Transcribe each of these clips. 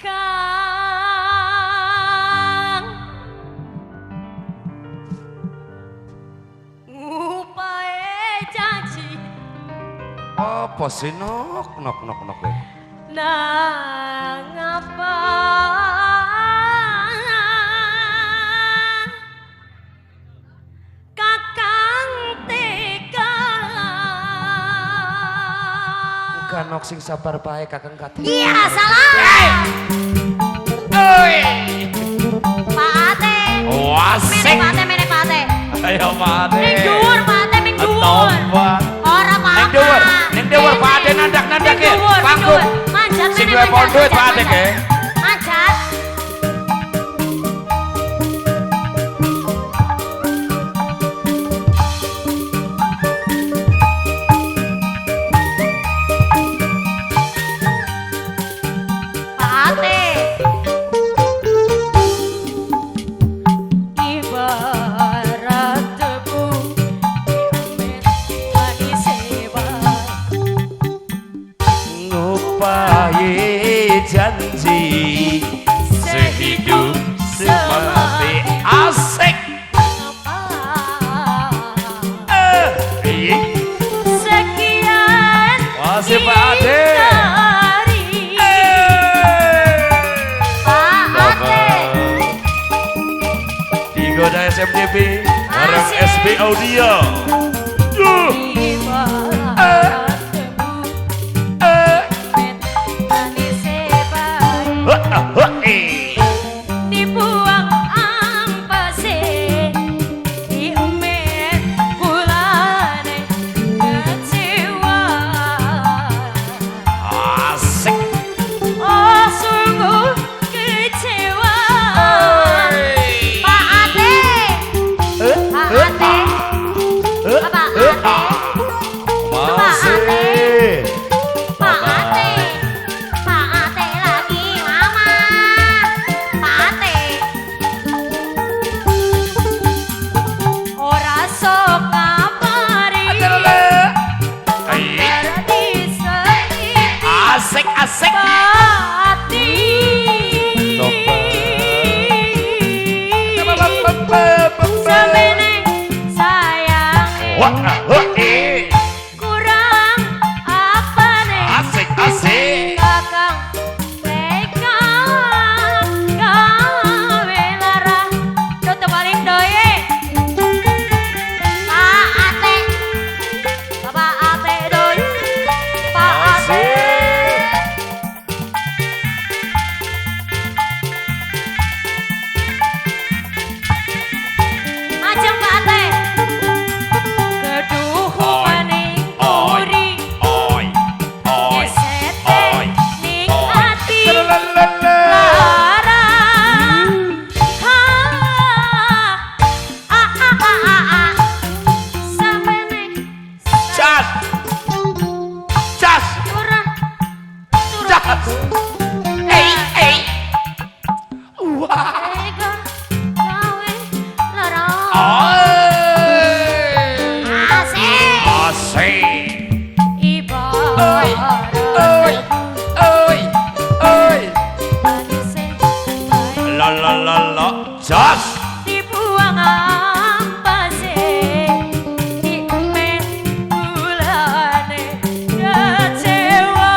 Kang ngupae janji apa sih nok nang apa Kakang tega kanok sing sabar bae kakang kate iya salah Pak Ate wasik menek Pak Ate ayo Pak Ate ming dhuwur Pak Ate ming dhuwur ora Pak ning dhuwur Pak Ate nandak-nandak ya panggung manjat sing duwe pondok Pak Ate ke manjat Pak Ate ibarat debu manis hebat ngupaye janji sehidup semati asik sekian masih Pak Ade Pak Ade digoda SMDB bareng SB Audio ibarat debu manis hebat dibuang ampase diumet bulane kecewa asik oh sungguh kecewa Pak Ate Pak Ate Pak Ate masih Pak Ate Pak Ate lagi mama Pak Ate ora sok kabari ora diseliti asik asik hati semene sayang kurang apa nih asik asik kakang tega gawe lara tutup balik doye Pak Ate Bapak Ate doy Pak Ate ajeng Pak Ate geduh maning uri oi oi Gesete oi ning ati Lalalala. larang samene Cas cas turun cas eh wah tega gawe lara asik asik ibarat oi manise bae la la la la cas dibuang ampase diumet bulane kecewa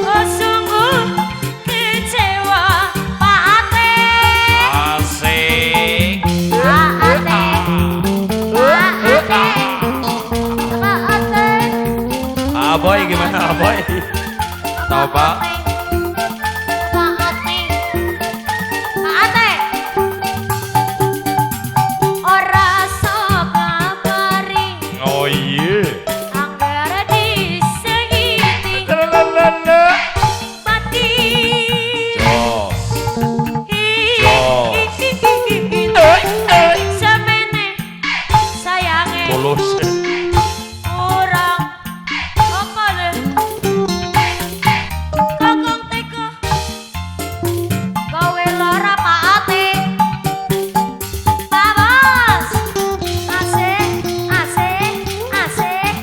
oh sungguh kecewa Pak Ate asik Pak Ate Pak Ate Pak Ate Aboy gimana Aboy tahu Pak Pak Ate Pak Ate ora sok kabari oh iya anggara disengiti lalalala mati jos semene sayange tulus orang apa deh kakang tega gawe lara Pak Ate Pak Bos asik asik asik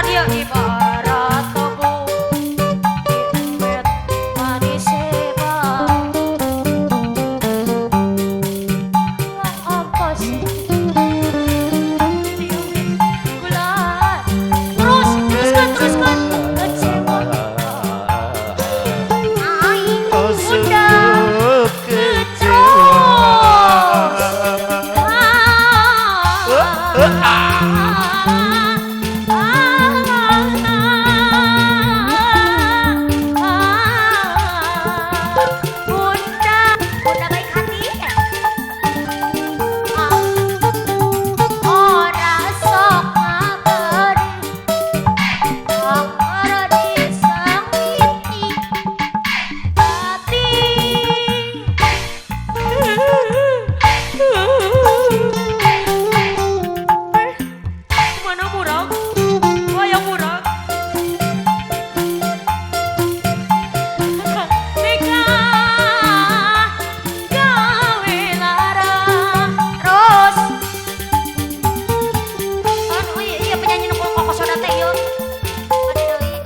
kata dia ibarat tebu diembet manis hebat. Apa sih? Bulan. Teruskan. Kecewa. Aing udah Bunda baik hati. Ora sok ngabari, ora disangiti hati. Mana murang? Wayang murang. Nikah gawe larang terus. Anu iya penyanyi nu koko soda teh ieu. Ade deui.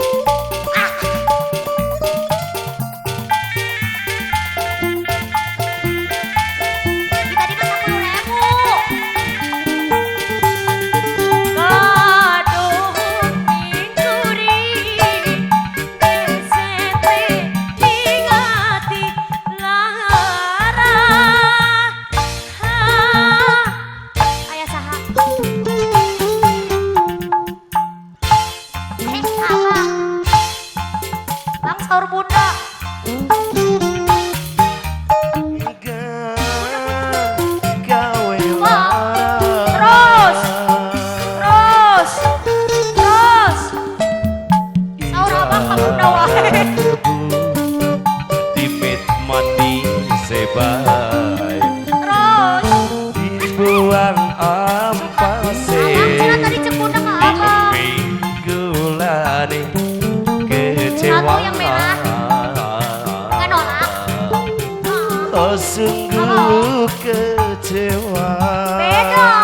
Kita di 40.000. Gaduh mingkuri sete ingati lara. Aya saha? Abang. Bang saur bunda. Gawe Terus. Saur abang ka bunda wae. Timit mani sebay Terus. dibuang ampase Abang cenah tadi cek bunda ka abang. Minggulane kecewa Satu yang merah. Nggak nolak. Oh sungguh kecewa Beda.